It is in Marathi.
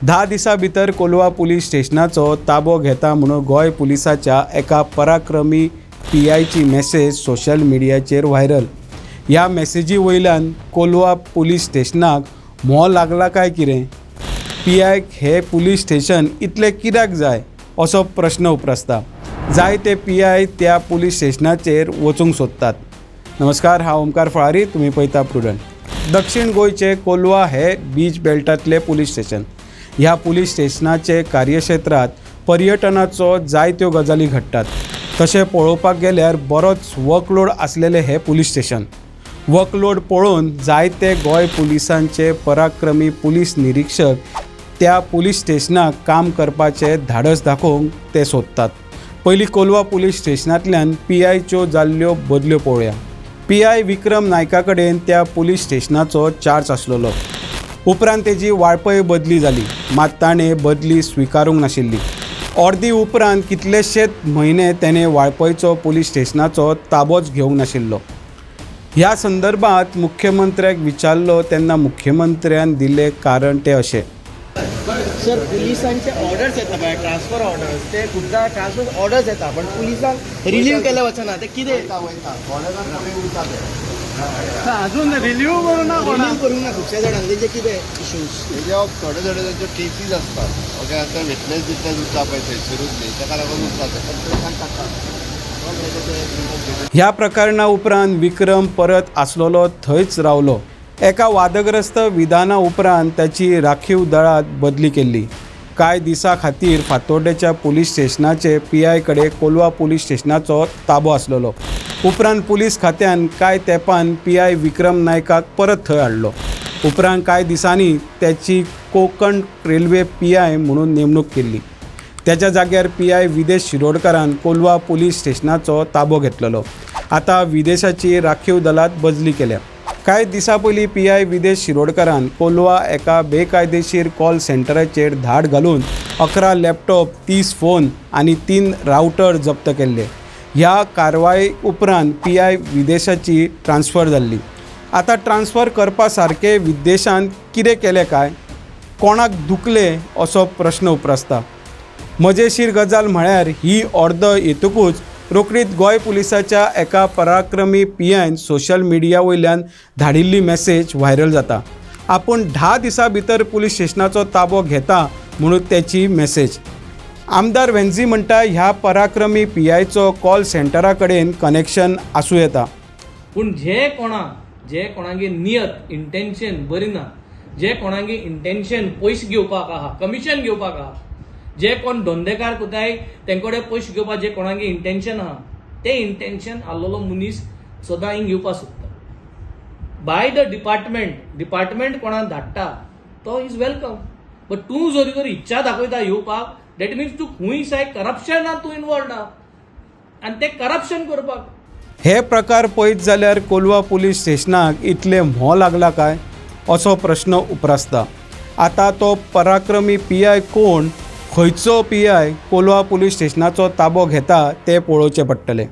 10 दिसां भितर कोलवा पुलीस स्टेशनाचो ताबो घेता म्हणून गोंय पुलिसाच्या एका पराक्रमी PIची मेसेज सोशल मिडियाचेर व्हायरल। ह्या मेसेजी वयल्यान कोलवा पुलीस स्टेशनाक मोह लागला काय कितें? PIक हे पुलीस स्टेशन इतले कित्याक जाय असो प्रश्न उपरासता। जायते PI त्या पुलीस स्टेशनाचेर वचूंक सोदतात। नमस्कार, हांव ओमकार फळारी, तुमी पळयता प्रुडंट। दक्षिण गोंयचे कोलवा हे बीच बेल्टांतले पुलीस स्टेशन। ह्या पुलीस स्टेशनाचे कार्यक्षेत्रात पर्यटनाचो जायत्यो गजाली घडटात। तशें पळोवपाक गेल्यार बरोच वर्कलोड आसलेले हे पुलीस स्टेशन। वर्कलोड पळोवन जायते गोंय पुलिसांचे पराक्रमी पुलीस निरीक्षक त्या पुलीस स्टेशनाक काम करपाचे धाडस दाखोवंक ते सोदतात। पयलीं कोलवा पुलीस स्टेशनांतल्यान PIच्यो जाल्ल्यो बदल्यो पळोवया। PI विक्रम नायका कडेन त्या पुलीस स्टेशनाचो चार्ज आसलेलो। उपरांत तेजी वाळपय बदली जाली, मात ताणें बदली स्विकारूंक नाशिल्ली। अर्दी उपरांत कितलेशेच म्हयने तेणें वाळपयचो पुलीस स्टेशनाचो ताबोच घेवंक नाशिल्लो। ह्या संदर्भात मुख्यमंत्र्याक विचारलो तेन्ना मुख्यमंत्र्यान दिलें कारण तें अशें। सर, पुलिसांचे ऑर्डर्स येता पळय, ट्रान्सफर ऑर्डर्स, ते खुबदां ट्रान्सफर ऑर्डर्स येता पण पुलिसांक रिलीव केले वचना, ते कितें अजून रिलीव करूंक ना खुबश्या जाणांक, तेजे कितें इश्यूज? थोडे तांच्यो केसीस आसतात। ओके, आतां विटनेस उरता पळय थंयसरूच न्ही, ताका लागून ह्या प्रकरणा उपरांत विक्रम परत आसलोलो थंयच रावलो। एका वादग्रस्त विधाना उपरांत त्याची राखीव दळांत बदली केल्ली। कांय दिसां खातीर फातोड्डेच्या पुलीस स्टेशनाचे PI कडेन कोलवा पुलीस स्टेशनाचो ताबो आसलेलो। उपरांत पुलीस खात्यान कांय तेंपान PI विक्रम नायकाक परत थंय हाडलो। उपरांत कांय दिसांनी त्याची कोंकण रेल्वे PI म्हणून नेमणूक केल्ली। त्याच्या जाग्यार PI विदेश शिरोडकारान कोलवा पुलीस स्टेशनाचो ताबो घेतलेलो। आतां विदेशाची राखीव दळांत बदली केल्या। कांय दिसां पयलीं PI विदेश शिरोडकारान कोलवा एका बेकायदेशीर कॉल सेंटराचेर धाड घालून 11 लॅपटॉप, 30 फोन आनी 3 रावटर जप्त केल्ले। ह्या कारवाये उपरांत PI विदेशाची ट्रान्सफर जाल्ली। आतां ट्रान्सफर करपा सारके विदेशांत कितें केलें काय, कोणाक दुखले असो प्रश्न उपरासता। मजेशीर गजाल म्हळ्यार ही अर्द येतकूच रोखडीच गोंय पुलिसाच्या एका पराक्रमी PIन सोशल मिडिया वयल्यान धाडिल्ली मेसेज व्हायरल जाता। आपूण 10 दिसां भितर पुलीस स्टेशनाचो ताबो घेता म्हणून त्याची मेसेज। आमदार वेंझी म्हणटा ह्या पराक्रमी PIचो कॉल सेंटरा कडेन कनेक्शन आसूं येता। पूण जे कोणागे नियत इंटेन्शन बरी ना, जे कोणागे इंटेन्शन पयशे घेवपाक आहा, कमिशन घेवपाक आहा, जे कोण धंदेकार कोताय तेंकडे पयशे घेवपाक जे कोणागे इंटेन्शन आहा, ते इंटेन्शन आसलेलो मनीस सदां हिंग येवपाक सोदता। बाय द डिपार्टमेंट कोणाक धाडटा तो इज वेलकम, बट तूं जर इच्छा दाखयता येवपाक, दॅट मिन्स तूं खूंय साय करप्शनात तूं इनवॉल्ड आहा आनी तें करप्शन करपाक। हे प्रकार पळयत जाल्यार कोलवा पुलीस स्टेशनाक इतले मोह लागला काय असो प्रश्न उपरासता। आतां तो पराक्रमी PI कोण, खंयचो PI कोलवा पुलीस स्टेशनाचो ताबो घेता तें पळोवचें पडटलें।